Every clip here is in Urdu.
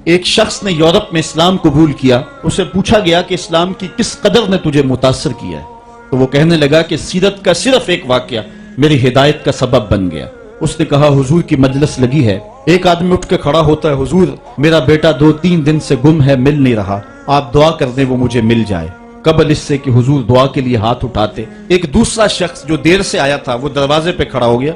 ایک شخص نے یورپ میں اسلام قبول کیا، اسے پوچھا گیا کہ اسلام کی کس قدر نے تجھے متاثر کیا ہے، تو وہ کہنے لگا کہ سیرت کا صرف ایک واقعہ میری ہدایت کا سبب بن گیا۔ اس نے کہا حضور کی مجلس لگی ہے، ایک آدمی اٹھ کے کھڑا ہوتا ہے، حضور میرا بیٹا 2-3 دن سے گم ہے، مل نہیں رہا، آپ دعا کر دیں وہ مجھے مل جائے۔ قبل اس سے کہ حضور دعا کے لیے ہاتھ اٹھاتے، ایک دوسرا شخص جو دیر سے آیا تھا وہ دروازے پہ کھڑا ہو گیا،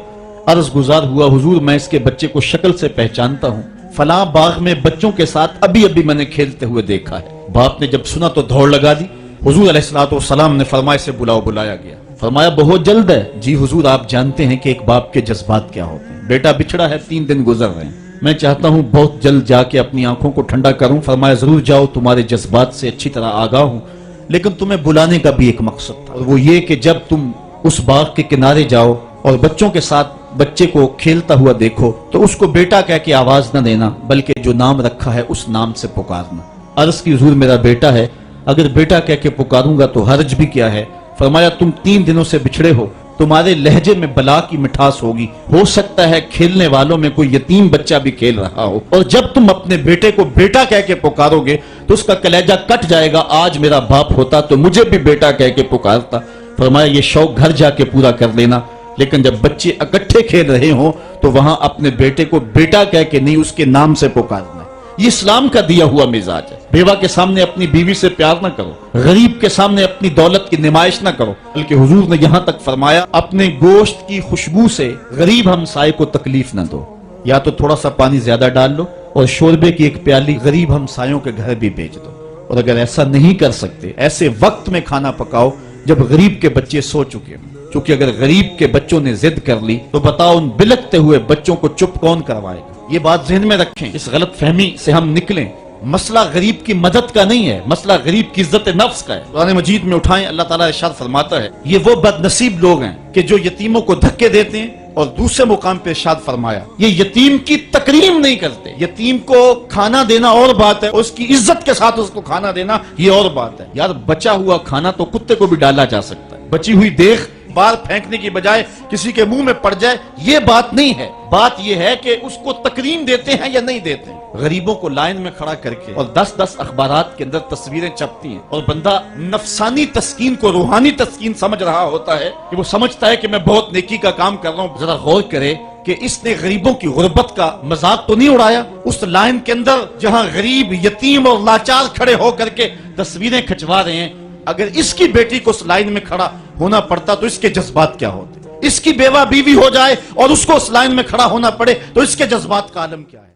عرض گزار ہوا حضور میں اس کے بچے کو شکل سے پہچانتا ہوں، فلاں باغ میں بچوں کے ساتھ ابھی میں نے کھیلتے ہوئے دیکھا ہے۔ باپ نے جب سنا تو دوڑ لگا دی، حضور علیہ السلام نے فرمایا اسے بلایا گیا۔ فرمایا بہت جلد ہے؟ جی حضور آپ جانتے ہیں کہ ایک باپ کے جذبات کیا ہوتے ہیں، بیٹا بچھڑا ہے، 3 دن گزر رہے ہیں، میں چاہتا ہوں بہت جلد جا کے اپنی آنکھوں کو ٹھنڈا کروں۔ فرمایا ضرور جاؤ، تمہارے جذبات سے اچھی طرح آگاہ ہوں، لیکن تمہیں بلانے کا بھی ایک مقصد تھا، اور وہ یہ کہ جب تم اس باغ کے کنارے جاؤ اور بچوں کے ساتھ بچے کو کھیلتا ہوا دیکھو تو اس کو بیٹا کہہ کے آواز نہ دینا، بلکہ جو نام رکھا ہے اس نام سے پکارنا۔ عرض کی حضور میرا بیٹا ہے، اگر بیٹا کہہ کے پکاروں گا تو حرج بھی کیا ہے؟ فرمایا تم 3 دنوں سے بچھڑے ہو، تمہارے لہجے میں بلا کی مٹھاس ہوگی، ہو سکتا ہے کھیلنے والوں میں کوئی یتیم بچہ بھی کھیل رہا ہو، اور جب تم اپنے بیٹے کو بیٹا کہہ کے پکارو گے تو اس کا کلیجہ کٹ جائے گا، آج میرا باپ ہوتا تو مجھے بھی بیٹا کہہ کے پکارتا۔ فرمایا یہ شوق گھر جا کے پورا کر لینا، لیکن جب بچے اکٹھے کھیل رہے ہوں تو وہاں اپنے بیٹے کو بیٹا کہہ کے نہیں اس کے نام سے پکارنا۔ یہ اسلام کا دیا ہوا مزاج ہے۔ بیوہ کے سامنے اپنی بیوی سے پیار نہ کرو، غریب کے سامنے اپنی دولت کی نمائش نہ کرو، بلکہ حضور نے یہاں تک فرمایا اپنے گوشت کی خوشبو سے غریب ہمسائے کو تکلیف نہ دو، یا تو تھوڑا سا پانی زیادہ ڈال لو اور شوربے کی ایک پیالی غریب ہمسایوں کے گھر بھی بھیج دو، اور اگر ایسا نہیں کر سکتے ایسے وقت میں کھانا پکاؤ جب غریب کے بچے سو چکے ہوں، کیونکہ اگر غریب کے بچوں نے ضد کر لی تو بتاؤ ان بلکتے ہوئے بچوں کو چپ کون کروائے گا؟ یہ بات ذہن میں رکھیں، اس غلط فہمی سے ہم نکلیں۔ مسئلہ غریب کی مدد کا نہیں ہے، مسئلہ غریب کی عزت نفس کا ہے۔ قرآن مجید میں اٹھائیں، اللہ تعالیٰ ارشاد فرماتا ہے یہ وہ بد نصیب لوگ ہیں کہ جو یتیموں کو دھکے دیتے ہیں، اور دوسرے مقام پہ ارشاد فرمایا یہ یتیم کی تکریم نہیں کرتے۔ یتیم کو کھانا دینا اور بات ہے، اس کی عزت کے ساتھ اس کو کھانا دینا یہ اور بات ہے۔ یار بچا ہوا کھانا تو کتے کو بھی ڈالا جا سکتا ہے، بچی ہوئی دیکھ بار پھینکنے کی بجائے کسی کے منہ میں پڑ جائے یہ بات نہیں ہے، بات یہ ہے کہ اس کو تکریم دیتے ہیں یا نہیں دیتے ہیں۔ غریبوں کو لائن میں کھڑا کر کے اور 10 اخبارات کے اندر تصویریں چھپتی ہیں، اور بندہ نفسانی تسکین کو روحانی تسکین سمجھ رہا ہوتا ہے کہ وہ سمجھتا ہے کہ میں بہت نیکی کا کام کر رہا ہوں۔ ذرا غور کرے کہ اس نے غریبوں کی غربت کا مذاق تو نہیں اڑایا؟ اس لائن کے اندر جہاں غریب یتیم اور لاچار کھڑے ہو کر کے تصویریں کھچوا رہے ہیں، اگر اس کی بیٹی کو اس لائن میں کھڑا ہونا پڑتا تو اس کے جذبات کیا ہوتے؟ اس کی بیوہ بیوی ہو جائے اور اس کو اس لائن میں کھڑا ہونا پڑے تو اس کے جذبات کا عالم کیا ہے؟